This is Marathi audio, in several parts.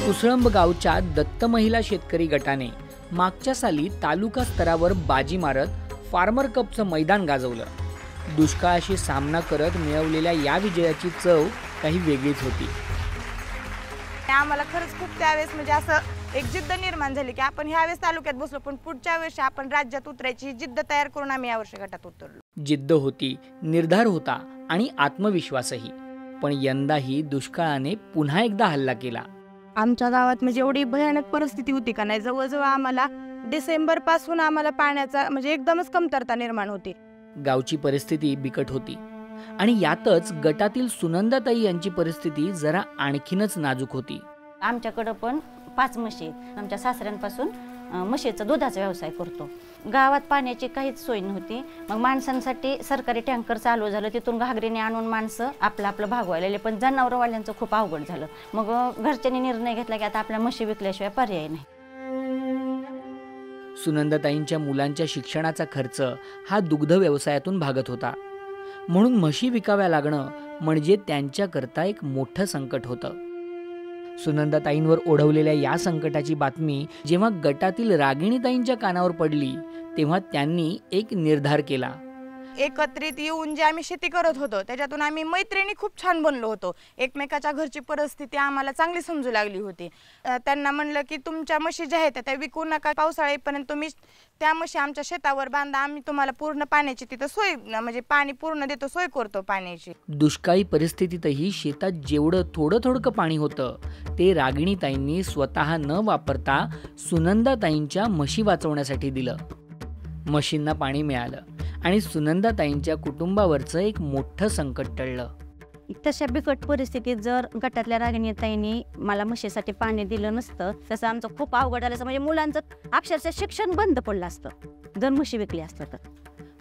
कुसळंब गावच्या दत्त महिला शेतकरी गटाने मागच्या साली तालुका स्तरावर बाजी मारत फार्मर कपचं मैदान गाजवलं. दुष्काळाशी सामना करत मिळवलेल्या या विजयाची चव काही वेगळीच होती. आम्हाला खरंच खूप त्यावेळेस म्हणजे असं एक जिद्द निर्माण झाली की आपण ह्यावेळेस तालुक्यात बसलो पण पुढच्या वर्षी आपण राज्यात उतरायची जिद्द तयार करून आम्ही यावर्षी गटात उतरलो. जिद्द होती, निर्धार होता आणि आत्मविश्वासही. पण यंदाही दुष्काळाने पुन्हा एकदा हल्ला केला. आमच्या गावात म्हणजे एवढी भयानक परिस्थिती होती का नाही, जवळजवळ आम्हाला डिसेंबर पासून आम्हाला पाण्याचा म्हणजे एकदमच कमतरता निर्माण होती. गावची परिस्थिती बिकट होती आणि यातच गटातील सुनंदाताई यांची परिस्थिती जरा आणखीनच नाजूक होती. आमच्याकडे पण 5 म्हशी आहेत. आमच्या सासऱ्यांपासून म्हशीचा दुधाचा व्यवसाय करतो. गावात पाण्याची काहीच सोय नव्हती. मग माणसांसाठी सरकारी टँकर चालू झालं, तिथून घागरीने आणून माणसं आपलं भागवायला. पण जनावरवाल्यांचं खूप अवघड झालं. मग घरच्यांनी निर्णय घेतला की आता आपल्या म्हशी विकल्याशिवाय पर्याय नाही. सुनंदाताईंच्या मुलांच्या शिक्षणाचा खर्च हा दुग्ध व्यवसायातून भागत होता. म्हणून म्हशी विकाव्या लागणं म्हणजे त्यांच्याकरता एक मोठं संकट होतं. सुनंदाताईंवर ओढवलेल्या या संकटाची बातमी जेव्हा गटातील रागिणीताईंच्या कानावर पडली तेव्हा त्यांनी एक निर्धार केला. एकत्रित येऊन जे आम्ही शेती करत होतो त्याच्यातून आम्ही मैत्रिणी खूप छान बनलो होतो. एकमेकाच्या घरची परिस्थिती आम्हाला चांगली समजू लागली होती. त्यांना म्हणलं की तुमच्या म्हशी ज्या आहेत त्या विकू नका, पावसाळ्यापर्यंत तुम्ही त्या म्हशी आमच्या शेतावर बांधा, आम्ही तुम्हाला पूर्ण पाण्याची तिथं सोय म्हणजे पाणी पूर्ण देतो, सोय करतो पाण्याची. दुष्काळी परिस्थितीतही शेतात जेवढं थोडं पाणी होतं ते रागिणीताईंनी स्वतः न वापरता सुनंदाताईंच्या म्हशी वाचवण्यासाठी दिलं. म्हशींना पाणी मिळालं आणि सुनंदाताईंच्या कुटुंबावरचं एक मोठं संकट टळलं. तशा बिकट परिस्थितीत जर गटातल्या रागिणीताईंनी मला म्हशीसाठी पाणी दिलं नसतं तसं आमचं खूप अवघड झालं. म्हणजे मुलांचं अक्षरशः शिक्षण बंद पडलं असतं जर म्हशी विकली असतं तर.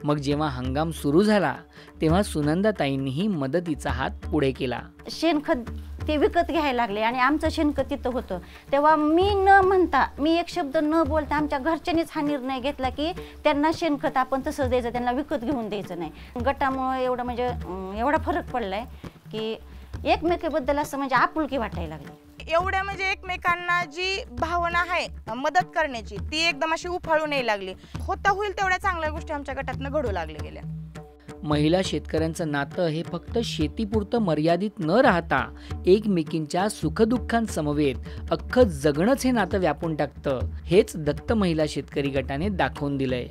मग जेव्हा हंगाम सुरू झाला तेव्हा सुनंदाताईंनीही मदतीचा हात पुढे केला. शेणखत ते विकत घ्यायला लागले आणि आमचं शेणखत तिथं होतं. तेव्हा मी न म्हणता, मी एक शब्द न बोलता आमच्या घरच्यांनीच हा निर्णय घेतला की त्यांना शेणखत आपण तसंच द्यायचं, त्यांना विकत घेऊन द्यायचं नाही. गटामुळे एवढं म्हणजे एवढा फरक पडलाय की एकमेकाबद्दल असं म्हणजे आपुलकी वाटायला लागली. एवढ्या म्हणजे एकमेकांना जी भावना आहे मदत करण्याची ती एकदम अशी उफाळून यायला लागली. होता होईल तेवढ्या चांगल्या गोष्टी आमच्या गटातनं घडू लागल्या गेल्या. महिला शेतकऱ्यांचं नातं हे फक्त शेतीपुरतं मर्यादित न राहता एकमेकींच्या सुखदुःखांसमवेत अख्खं जगणंच हे नातं व्यापून टाकतं, हेच दत्त महिला शेतकरी गटाने दाखवून दिलंय.